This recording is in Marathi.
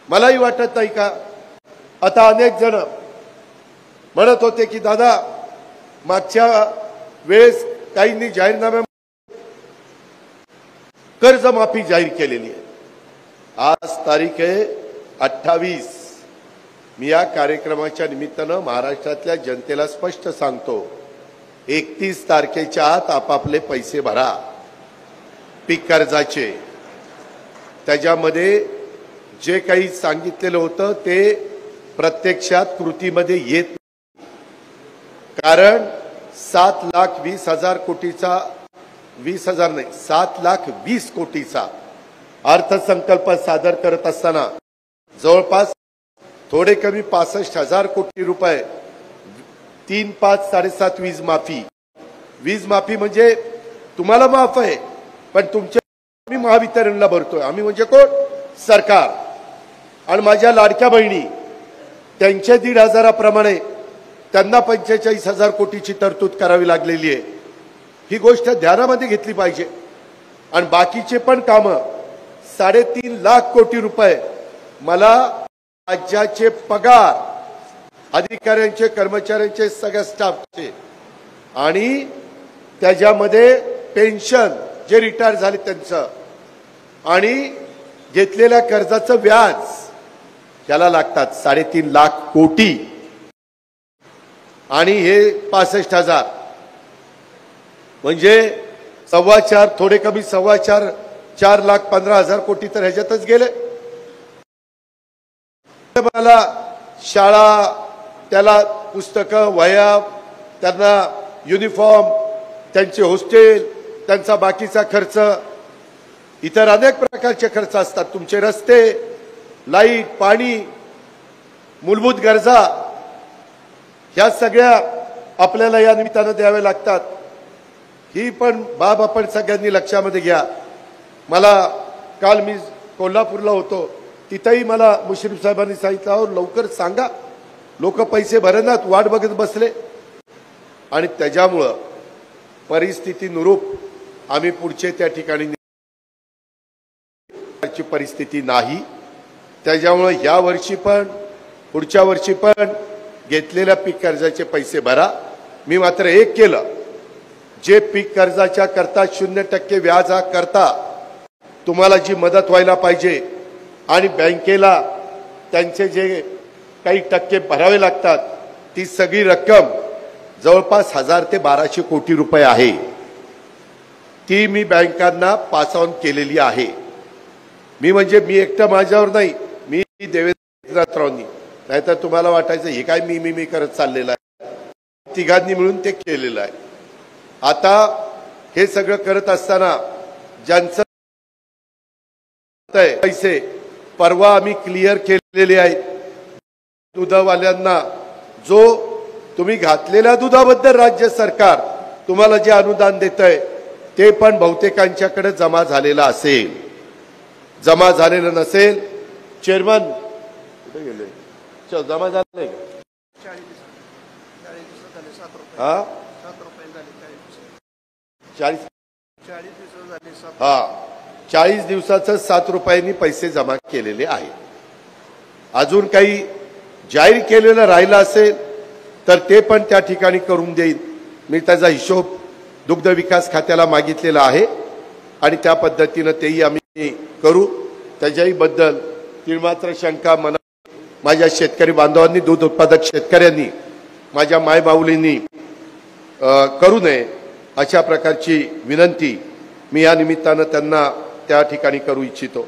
मलाही वाटत नाही का? आता अनेक जण म्हणत होते की दादा मागच्या वेळेस काहींनी जाहीरनाम्या कर्जमाफी जाहीर केलेली आहे। आज तारीख आहे 28। मी या कार्यक्रमाच्या निमित्तानं महाराष्ट्रातल्या जनतेला स्पष्ट सांगतो, 31 तारखेच्या आत आपापले पैसे भरा पीक कर्जाचे। त्याच्यामध्ये जे काही सांगितलेलं होतं ते प्रत्यक्षात कृतीमध्ये येत नाही। कारण 7,20,000 कोटीचा 20,000 नाही 7,20,000 कोटीचा अर्थसंकल्प सादर करत असताना जवळपास थोडे कमी 65,000 कोटी रुपये 3, 5, 7.5 वीज माफी म्हणजे तुम्हाला माफ आहे, पण तुमच्या आम्ही महावितरणला भरतोय। आम्ही म्हणजे कोण? सरकार। आणि माझ्या लाडक्या बहिणी त्यांच्या 1,500 प्रमाणे त्यांना 45,000 कोटीची तरतूद करावी लागलेली आहे। ही गोष्ट ध्यानामध्ये घेतली पाहिजे। आणि बाकीचे पण कामं 3.5 लाख कोटी रुपये मला राज्याचे पगार अधिकाऱ्यांचे कर्मचाऱ्यांचे सगळ्या स्टाफचे आणि त्याच्यामध्ये पेन्शन जे रिटायर झाले त्यांचं आणि घेतलेल्या कर्जाचं व्याज त्याला लागतात 3.5 लाख कोटी आणि हे 65,000 म्हणजे 4.25 थोडे कमी 4.25 4,15,000 कोटी तर ह्याच्यातच गेले। मला शाळा त्याला पुस्तकं वह्या त्यांना युनिफॉर्म त्यांचे हॉस्टेल त्यांचा बाकीचा खर्च इतर अनेक प्रकारचे खर्च असतात। तुमचे रस्ते लाईट पाणी मूलभूत गरजा ह्या सगळ्या आपल्याला या निमित्तानं द्यावे लागतात। ही पण बाब आपण सगळ्यांनी लक्षामध्ये घ्या। मला काल मी कोल्हापूरला होतो, तिथेही मला मुश्रीफ साहेबांनी सांगितलं अहो लवकर सांगा, लोक पैसे भरनात वाट बघत बसले। आणि त्याच्यामुळं परिस्थितीनुरूप आम्ही पुढचे त्या ठिकाणी परिस्थिती नाही। त्याच्यामुळे या वर्षी पण पुढच्या वर्षी पण घेतलेल्या पीक कर्जाचे पैसे भरा। मी मात्र एक केलं, जे पीक कर्जाच्या करता 0% व्याजा करता तुम्हाला जी मदत व्हायला पाहिजे आणि बँकेला त्यांचे जे काही टक्के भरावे लागतात ती सगळी रक्कम जवळपास 1,000 ते 1,200 कोटी रुपये आहे, ती मी बँकांना पास ऑन केलेली आहे। मी म्हणजे मी एकटा माझ्यावर नाही, मी देवेंद्र राऊतांनी, नाहीतर तुम्हाला वाटायचं हे काय मी करत चाललेलं आहे, तिघांनी मिळून ते केलेलं आहे। आता हे सगळं करत असताना ज्यांचं पैसे परवा आम्ही क्लिअर केलेले आहेत, दुधावाल्यांना जो तुम्ही घातलेल्या दुधाबद्दल राज्य सरकार तुम्हाला जे अनुदान देतंय ते पण बहुतेकांच्याकडे जमा झालेलं असेल। जमा झालेलं नसेल, चेअरमन कुठे गेले? जमा झालंय का? 40 दिवसाचं 7 रुपयांनी पैसे जमा केलेले आहेत। अजून काही जाहीर केलेलं राहिलं असेल तर ते पण त्या ठिकाणी करून देईन। मी त्याचा हिशोब दुग्ध विकास खात्याला मागितलेला आहे आणि त्या पद्धतीनं तेही आम्ही करू। त्याच्याही बद्दल तिळमात्र शंका मनात माझ्या शेतकरी बांधवांनी दूध उत्पादक शेतकऱ्यांनी माझ्या मायबाऊलींनी करू नये अशा प्रकारची विनंती मी या निमित्तानं त्यांना त्या ठिकाणी करू इच्छितो।